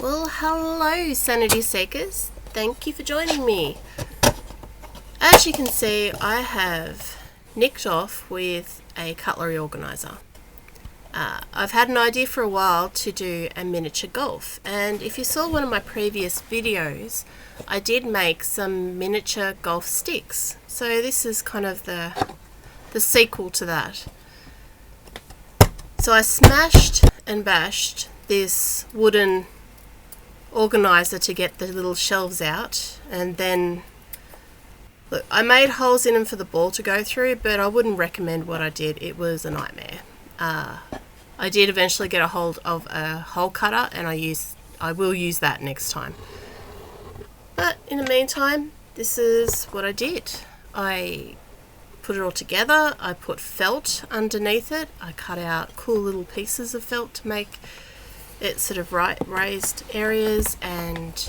Well, hello sanity seekers, thank you for joining me. As you can see, I have nicked off with a cutlery organiser. I've had an idea for a while to do a miniature golf, and if you saw one of my previous videos, I did make some miniature golf sticks. So this is kind of the sequel to that. So I smashed and bashed this wooden organiser to get the little shelves out, and then look, I made holes in them for the ball to go through, but I wouldn't recommend what I did. It was a nightmare. I did eventually get a hold of a hole cutter, and I will use that next time. But in the meantime, this is what I did. I put it all together. I put felt underneath it. I cut out cool little pieces of felt to make it sort of raised areas and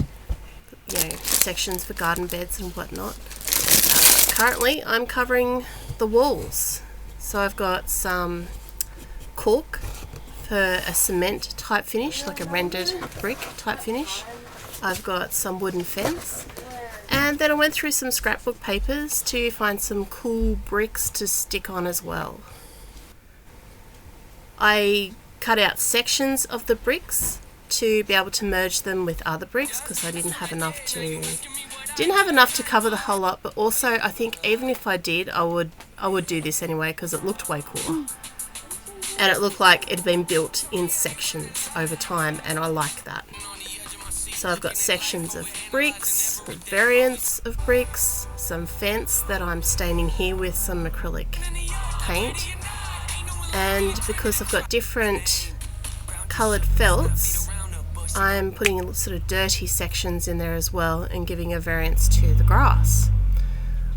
sections for garden beds and whatnot. Currently I'm covering the walls, so I've got some cork for a cement type finish, like a rendered brick type finish. I've got some wooden fence, and then I went through some scrapbook papers to find some cool bricks to stick on as well. I cut out sections of the bricks to be able to merge them with other bricks because I didn't have enough to cover the whole lot, but also I think even if I did, I would do this anyway because it looked way cooler. And it looked like it had been built in sections over time, and I like that. So I've got sections of bricks, variants of bricks, some fence that I'm staining here with some acrylic paint. And because I've got different coloured felts, I'm putting sort of dirty sections in there as well and giving a variance to the grass.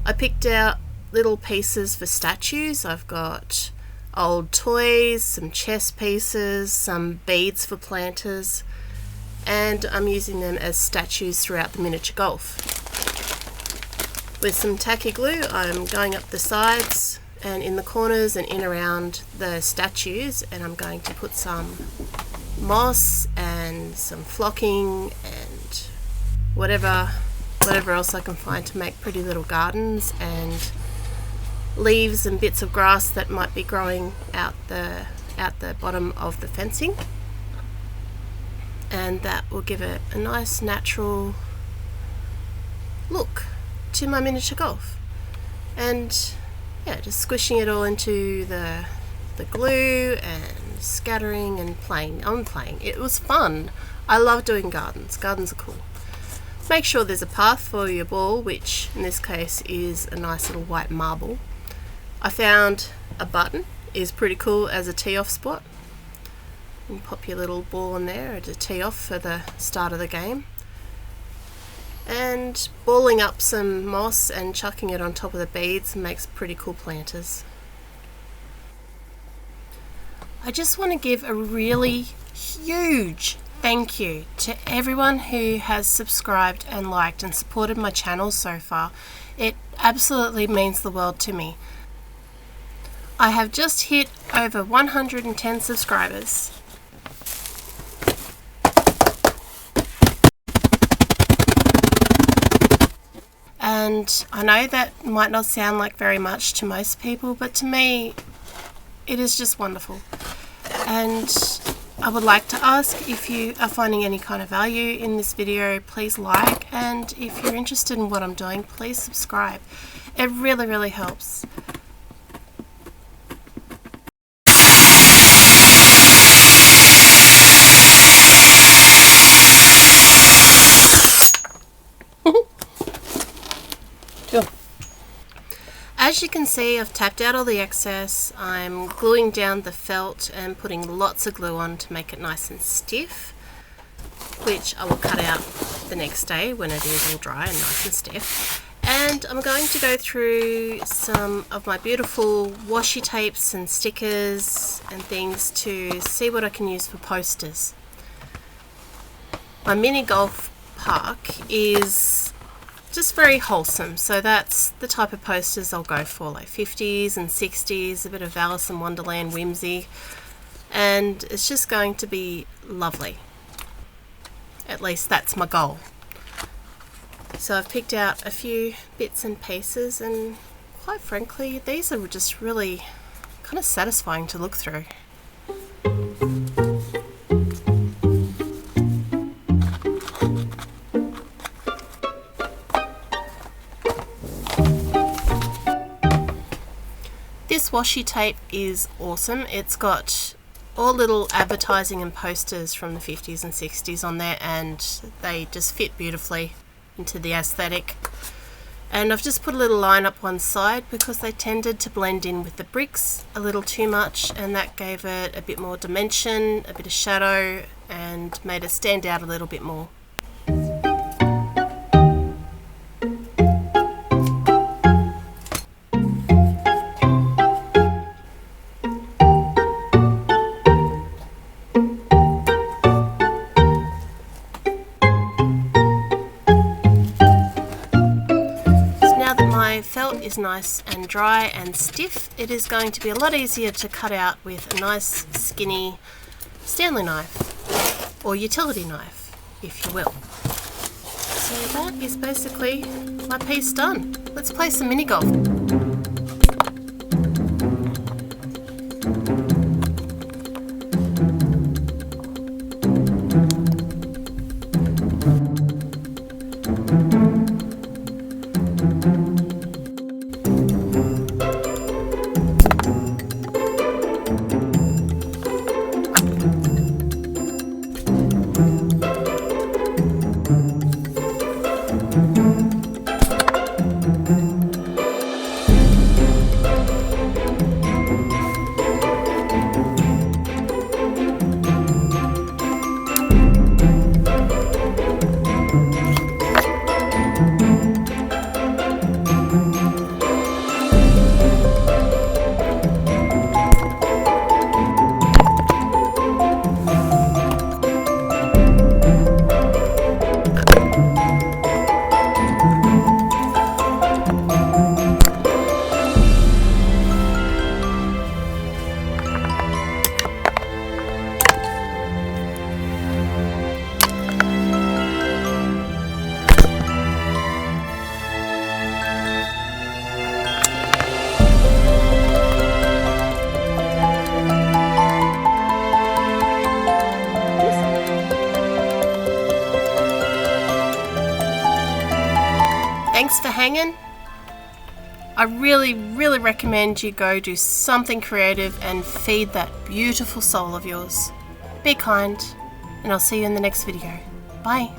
I picked out little pieces for statues. I've got old toys, some chess pieces, some beads for planters, and I'm using them as statues throughout the miniature golf. With some tacky glue, I'm going up the sides and in the corners and in around the statues, and I'm going to put some moss and some flocking and whatever else I can find to make pretty little gardens, and leaves and bits of grass that might be growing out the bottom of the fencing, and that will give it a nice natural look to my miniature golf. And yeah, just squishing it all into the glue and scattering and playing. It was fun. I love doing gardens. Gardens are cool. Make sure there's a path for your ball, which in this case is a nice little white marble. I found a button is pretty cool as a tee off spot. You can pop your little ball in there to tee off for the start of the game. And balling up some moss and chucking it on top of the beads makes pretty cool planters. I just want to give a really huge thank you to everyone who has subscribed and liked and supported my channel so far. It absolutely means the world to me. I have just hit over 110 subscribers. And I know that might not sound like very much to most people, but to me it is just wonderful. And I would like to ask, if you are finding any kind of value in this video, please like, and if you're interested in what I'm doing, please subscribe. It really, really helps. As you can see, I've tapped out all the excess. I'm gluing down the felt and putting lots of glue on to make it nice and stiff, which I will cut out the next day when it is all dry and nice and stiff. And I'm going to go through some of my beautiful washi tapes and stickers and things to see what I can use for posters. My mini golf park is just very wholesome. So that's the type of posters I'll go for, like 50s and 60s, a bit of Alice in Wonderland whimsy, and it's just going to be lovely. At least that's my goal. So I've picked out a few bits and pieces, and quite frankly these are just really kind of satisfying to look through. This washi tape is awesome. It's got all little advertising and posters from the 50s and 60s on there, and they just fit beautifully into the aesthetic. And I've just put a little line up one side because they tended to blend in with the bricks a little too much, and that gave it a bit more dimension, a bit of shadow, and made it stand out a little bit more. Felt is nice and dry and stiff, it is going to be a lot easier to cut out with a nice skinny Stanley knife or utility knife, if you will. So that is basically my piece done. Let's play some mini golf. Thanks for hanging. I really recommend you go do something creative and feed that beautiful soul of yours. Be kind, and I'll see you in the next video. Bye.